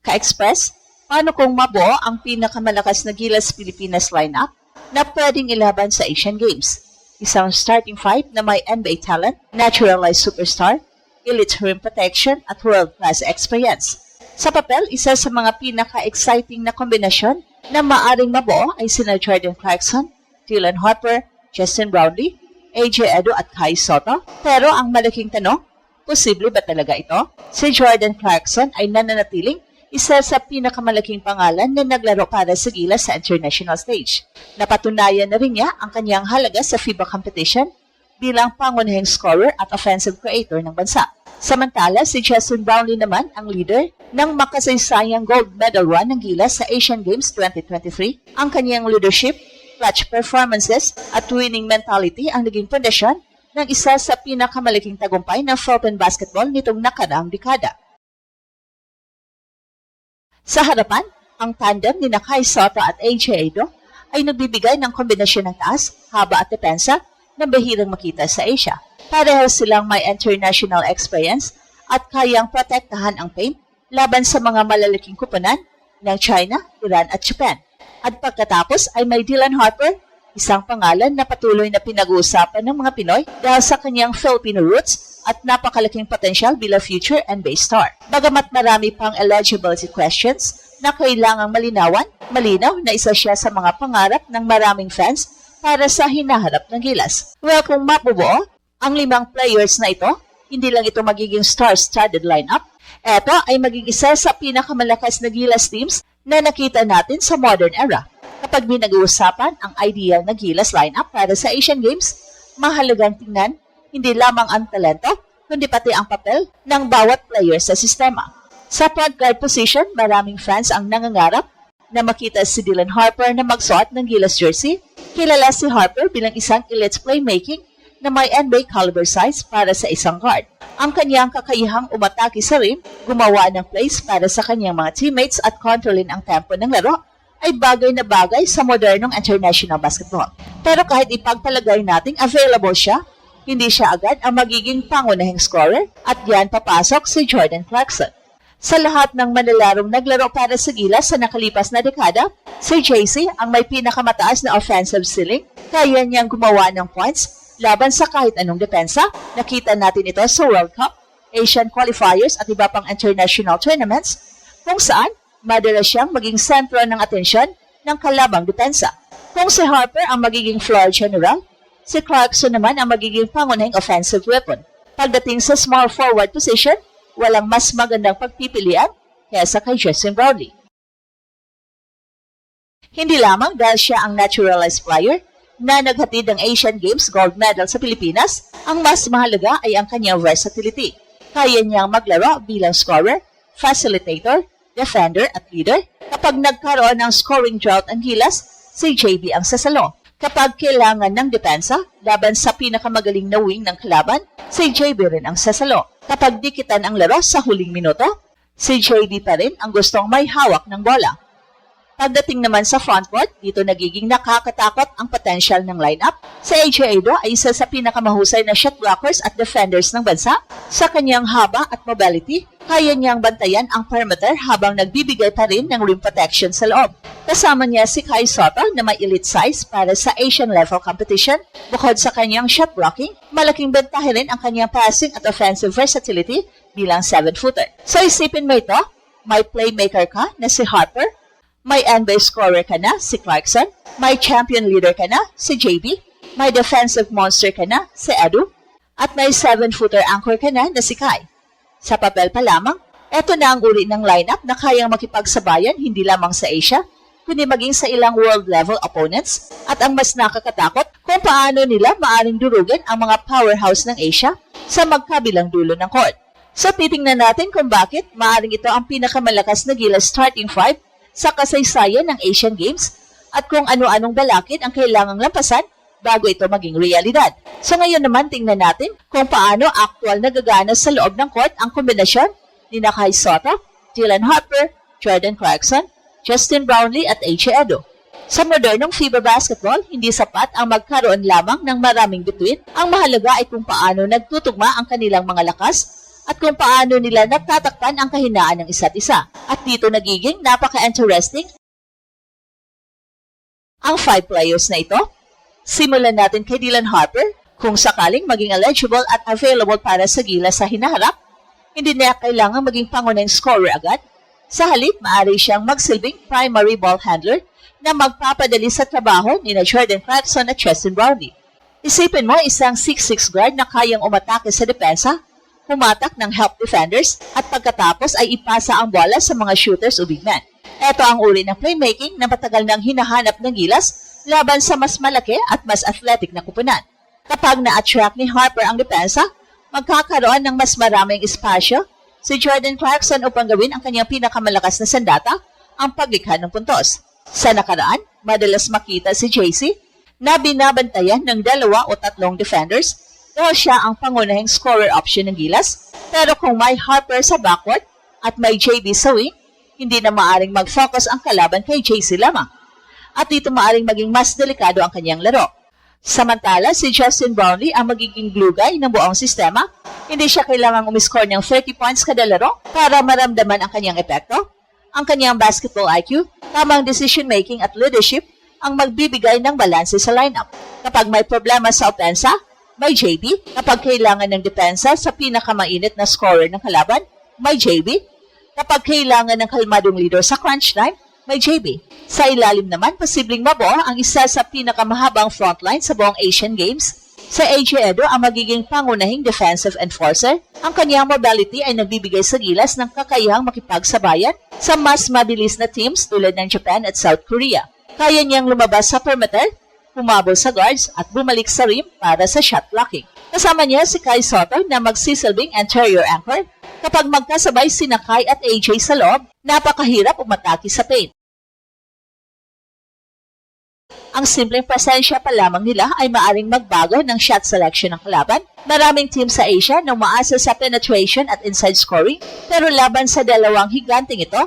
Ka-Express, paano kung mabuo ang pinakamalakas na Gilas Pilipinas lineup na pwedeng ilaban sa Asian Games? Isang starting five na may NBA talent, naturalized superstar, elite rim protection at world-class experience. Sa papel, isa sa mga pinaka-exciting na kombinasyon na maaring mabuo ay sina Jordan Clarkson, Dylan Harper, Justin Brownlee, AJ Edo at Kai Sotto. Pero ang malaking tanong, posible ba talaga ito? Si Jordan Clarkson ay nananatiling isa sa pinakamalaking pangalan na naglaro para sa Gilas sa international stage. Napatunayan na rin niya ang kanyang halaga sa FIBA competition bilang pangunahing scorer at offensive creator ng bansa. Samantala, si Justin Brownlee naman ang leader ng makasaysayang gold medal run ng Gilas sa Asian Games 2023. Ang kanyang leadership, clutch performances at winning mentality ang naging pundasyon ng isa sa pinakamalaking tagumpay ng Philippine basketball nitong nakaraang dekada. Sa harapan, ang tandem ni Kai Sotto at AJ Edo ay nagbibigay ng kombinasyon ng taas, haba at depensa na bahirang makita sa Asia. Pareho silang may international experience at kayang protektahan ang paint laban sa mga malalaking kupunan ng China, Iran at Japan. At pagkatapos ay may Dylan Harper, isang pangalan na patuloy na pinag-uusapan ng mga Pinoy dahil sa kanyang Filipino roots at napakalaking potensyal bilang future NBA star. Bagamat marami pang eligibility questions na kailangang malinaw na isa siya sa mga pangarap ng maraming fans para sa hinaharap ng Gilas. Well, kung mabubuo ang 5 players na ito, hindi lang ito magiging star-studded lineup, ito ay magiging isa sa pinakamalakas na Gilas teams na nakita natin sa modern era. Kapag pinag-uusapan ang ideal na Gilas lineup para sa Asian Games, mahalagang tingnan hindi lamang ang talento, kundi pati ang papel ng bawat player sa sistema. Sa point guard position, maraming fans ang nangangarap na makita si Dylan Harper na magsuot ng Gilas jersey. Kilala si Harper bilang isang elite playmaking na may NBA caliber size para sa isang guard. Ang kanyang kakayahang umatake sa rim, gumawa ng plays para sa kanyang mga teammates at kontrolin ang tempo ng laro ay bagay na bagay sa modernong international basketball. Pero kahit ipagpalagay nating available siya, hindi siya agad ang magiging pangunahing scorer at diyan papasok si Jordan Clarkson. Sa lahat ng manilarong naglaro para sa Gilas sa nakalipas na dekada, si JC ang may pinakamataas na offensive ceiling. Kaya niyang gumawa ng points laban sa kahit anong depensa. Nakita natin ito sa World Cup, Asian qualifiers at iba pang international tournaments kung saan madalas siyang maging sentro ng atensyon ng kalabang depensa. Kung si Harper ang magiging floor general, si Clarkson naman ang magiging pangunahing offensive weapon. Pagdating sa small forward position, walang mas magandang pagpipilian kaysa kay Justin Brownlee. Hindi lamang dahil siya ang naturalized player na naghatid ng Asian Games gold medal sa Pilipinas, ang mas mahalaga ay ang kanyang versatility. Kaya niyang maglaro bilang scorer, facilitator, defender at leader. Kapag nagkaroon ng scoring drought ang Gilas, si JB ang sasalo. Kapag kailangan ng depensa laban sa pinakamagaling na wing ng kalaban, si JB rin ang sasalo. Kapag dikitan ang laro sa huling minuto, si JB pa rin ang gustong may hawak ng bola. Pagdating naman sa frontcourt, dito nagiging nakakatakot ang potential ng lineup. Si AJ Edo ay isa sa pinakamahusay na shot blockers at defenders ng bansa. Sa kanyang haba at mobility, kaya niyang bantayan ang perimeter habang nagbibigay pa rin ng rim protection sa loob. Kasama niya si Kai Sotto na may elite size para sa Asian level competition. Bukod sa kanyang shot blocking, malaking bentahe rin ang kanyang passing at offensive versatility bilang 7-footer. So isipin mo ito, may playmaker ka na si Harper, may NBA scorer ka na, si Clarkson. May champion leader ka na, si JB. May defensive monster ka na, si Edu. At may 7-footer anchor ka na si Kai. Sa papel pa lamang, eto na ang uri ng lineup na kayang makipagsabayan hindi lamang sa Asia, kundi maging sa ilang world-level opponents. At ang mas nakakatakot, kung paano nila maaring durugin ang mga powerhouse ng Asia sa magkabilang dulo ng court. So titingnan natin kung bakit maaring ito ang pinakamalakas na Gilas starting five sa kasaysayan ng Asian Games at kung ano-anong balakid ang kailangang lampasan bago ito maging realidad. So ngayon naman tingnan natin kung paano actual nagagana sa loob ng court ang kombinasyon ni Kai Sotto, Dylan Harper, Jordan Clarkson, Justin Brownlee at AJ Edo. Sa modernong FIBA basketball, hindi sapat ang magkaroon lamang ng maraming bituin. Ang mahalaga ay kung paano nagtutugma ang kanilang mga lakas at kung paano nila nagtatakpan ang kahinaan ng isa't isa. At dito nagiging napaka-interesting ang 5 players na ito. Simulan natin kay Dylan Harper. Kung sakaling maging eligible at available para sa gilas sa hinaharap, hindi niya kailangan maging pangunahing scorer agad. Sa halip, maaari siyang magsilbing primary ball handler na magpapadali sa trabaho ni Jordan Clarkson at Justin Brownlee. Isipin mo isang 6'6 guard na kayang umatake sa depensa, humatak ng help defenders, at pagkatapos ay ipasa ang bola sa mga shooters o big man. Ito ang uri ng playmaking na matagal nang hinahanap ng gilas laban sa mas malaki at mas athletic na kupunan. Kapag na-attract ni Harper ang depensa, magkakaroon ng mas maraming espasyo si Jordan Clarkson upang gawin ang kanyang pinakamalakas na sandata, ang paglikha ng puntos. Sa nakaraan, madalas makita si JC na binabantayan ng 2 o 3 defenders dahil siya ang pangunahing scorer option ng gilas. Pero kung may Harper sa backcourt at may JB sa wing, hindi na maaring mag-focus ang kalaban kay JC lamang. At dito maaring maging mas delikado ang kanyang laro. Samantala, si Justin Brownlee ang magiging glue guy ng buong sistema. Hindi siya kailangang umiscore ng 30 points kada laro para maramdaman ang kanyang epekto. Ang kanyang basketball IQ, tamang decision-making at leadership ang magbibigay ng balanse sa lineup. Kapag may problema sa opensa, may JB. Kapag kailangan ng depensa sa pinakamainit na scorer ng kalaban, may JB. Kapag kailangan ng kalmadong leader sa crunch time, may JB. Sa ilalim naman, posibleng mabuo ang isa sa pinakamahabang frontline sa buong Asian Games. Sa AJ Edo ang magiging pangunahing defensive enforcer. Ang kanyang mobility ay nagbibigay sa gilas ng kakayahang makipagsabayan sa mas mabilis na teams tulad ng Japan at South Korea. Kaya niyang lumabas sa perimeter, humabol sa guards at bumalik sa rim para sa shot blocking. Kasama niya si Kai Soto na magsisilbing anterior anchor. Kapag magkasabay sina Kai at AJ sa loob, napakahirap umatake sa paint. Ang simpleng presensya pa lamang nila ay maaring magbago ng shot selection ng kalaban. Maraming team sa Asia na umaasa sa penetration at inside scoring, pero laban sa dalawang higanteng ito,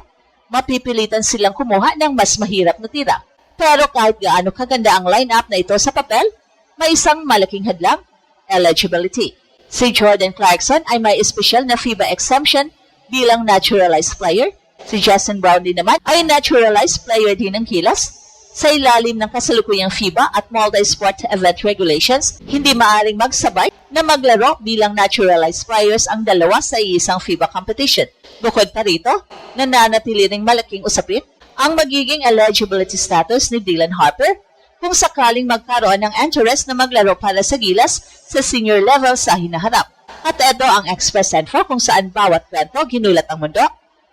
mapipilitan silang kumuha ng mas mahirap na tira. Pero kahit gaano kaganda ang lineup na ito sa papel, may isang malaking hadlang, eligibility. Si Jordan Clarkson ay may espesyal na FIBA exemption bilang naturalized player. Si Justin Brownlee naman ay naturalized player din ng gilas. Sa ilalim ng kasalukuyang FIBA at multi-sport event regulations, hindi maaring magsabay na maglaro bilang naturalized players ang dalawa sa isang FIBA competition. Bukod pa rito, nananatili ring malaking usapin ang magiging eligibility status ni Dylan Harper kung sakaling magkaroon ng interest na maglaro para sa gilas sa senior level sa hinaharap. At ito ang Express Info kung saan bawat kwento ginulat ang mundo.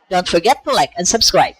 Don't forget to like and subscribe.